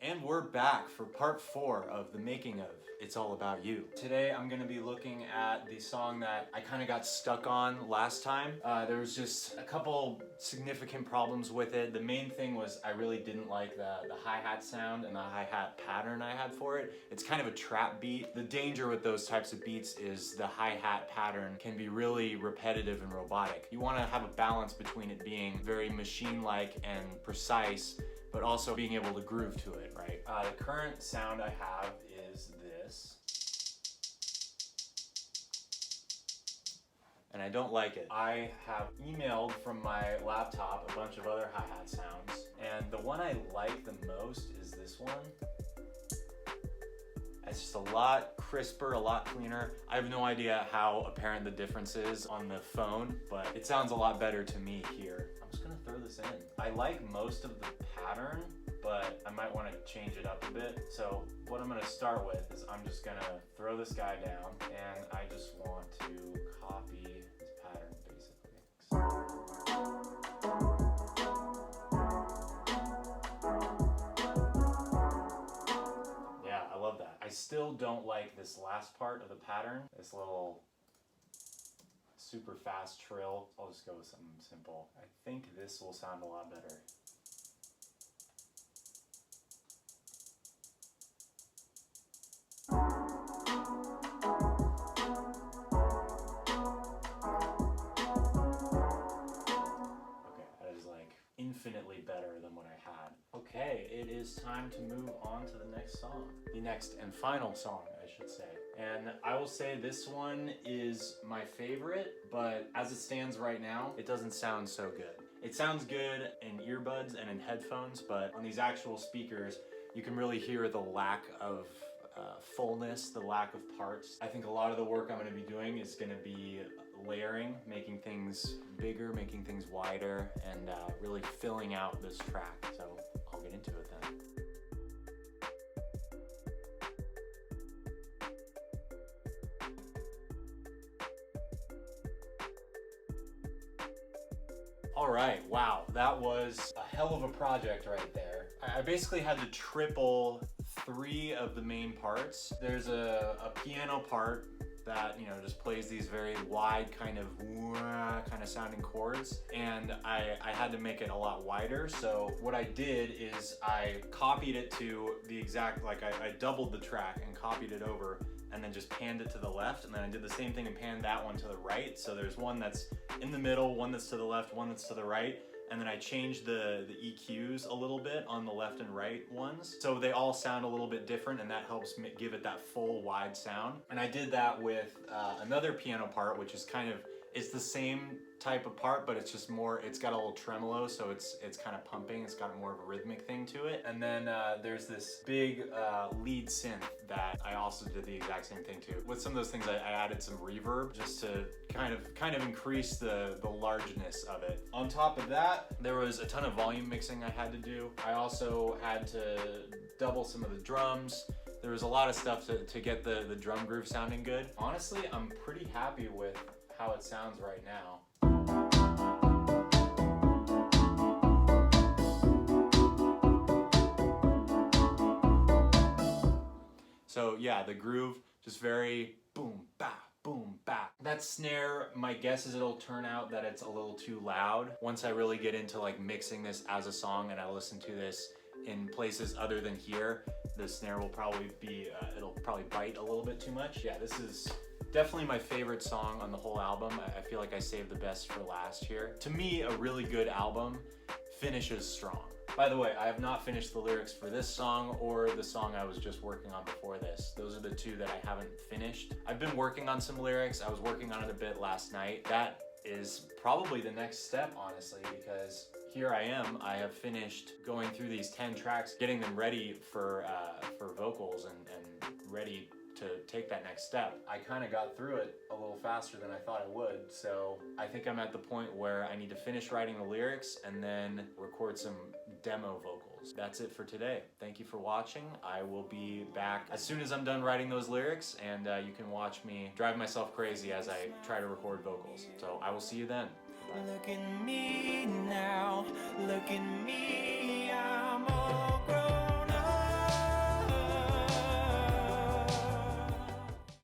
And we're back for part 4 of the making of It's All About You. Today I'm gonna be looking at the song that I kind of got stuck on last time. There was just a couple significant problems with it. The main thing was I really didn't like the hi-hat sound and the hi-hat pattern I had for it. It's kind of a trap beat. The danger with those types of beats is the hi-hat pattern can be really repetitive and robotic. You want to have a balance between it being very machine-like and precise, but also being able to groove to it, right? The current sound I have is this. And I don't like it. I have emailed from my laptop a bunch of other hi-hat sounds, and the one I like the most is this one. It's just a lot crisper, a lot cleaner. I have no idea how apparent the difference is on the phone, but it sounds a lot better to me here. I'm just gonna throw this in. I like most of the pattern, but I might want to change it up a bit. So what I'm gonna start with is I'm just gonna throw this guy down, and I just want to copy this pattern basically. I still don't like this last part of the pattern, this little super fast trill. I'll just go with something simple. I think this will sound a lot better. Okay, that is like infinitely better than what I had. Okay, it is time to move on to the next song. The next and final song, I should say. And I will say this one is my favorite, but as it stands right now, it doesn't sound so good. It sounds good in earbuds and in headphones, but on these actual speakers, you can really hear the lack of fullness, the lack of parts. I think a lot of the work I'm going to be doing is going to be layering, making things bigger, making things wider, and really filling out this track. So I'll get into it then. All right, wow, that was a hell of a project right there. I basically had to triple 3 of the main parts. There's a piano part that, you know, just plays these very wide kind of sounding chords, and I had to make it a lot wider. So what I did is I copied it to the exact, like I doubled the track and copied it over and then just panned it to the left, and then I did the same thing and panned that one to the right. So there's one that's in the middle, one that's to the left, one that's to the right, and then I changed the EQs a little bit on the left and right ones. So they all sound a little bit different, and that helps give it that full wide sound. And I did that with another piano part, which is kind of, it's the same type of part, but it's just more, it's got a little tremolo, so it's kind of pumping, it's got more of a rhythmic thing to it. And then there's this big lead synth that I also did the exact same thing to. With some of those things, I added some reverb just to kind of increase the largeness of it. On top of that, there was a ton of volume mixing I had to do. I also had to double some of the drums. There was a lot of stuff to get the drum groove sounding good. Honestly, I'm pretty happy with how it sounds right now. So yeah, the groove, just very boom, ba, boom, ba. That snare, my guess is it'll turn out that it's a little too loud. Once I really get into like mixing this as a song and I listen to this in places other than here, the snare will probably be, it'll probably bite a little bit too much. Yeah, this is definitely my favorite song on the whole album. I feel like I saved the best for last here. To me, a really good album finishes strong. By the way, I have not finished the lyrics for this song or the song I was just working on before this. Those are the 2 that I haven't finished. I've been working on some lyrics. I was working on it a bit last night. That is probably the next step, honestly, because here I am. I have finished going through these 10 tracks, getting them ready for vocals and ready to take that next step. I kind of got through it a little faster than I thought I would, so I think I'm at the point where I need to finish writing the lyrics and then record some demo vocals. That's it for today. Thank you for watching. I will be back as soon as I'm done writing those lyrics, and you can watch me drive myself crazy as I try to record vocals. So I will see you then. Bye. Look at me now, look at me, I'm all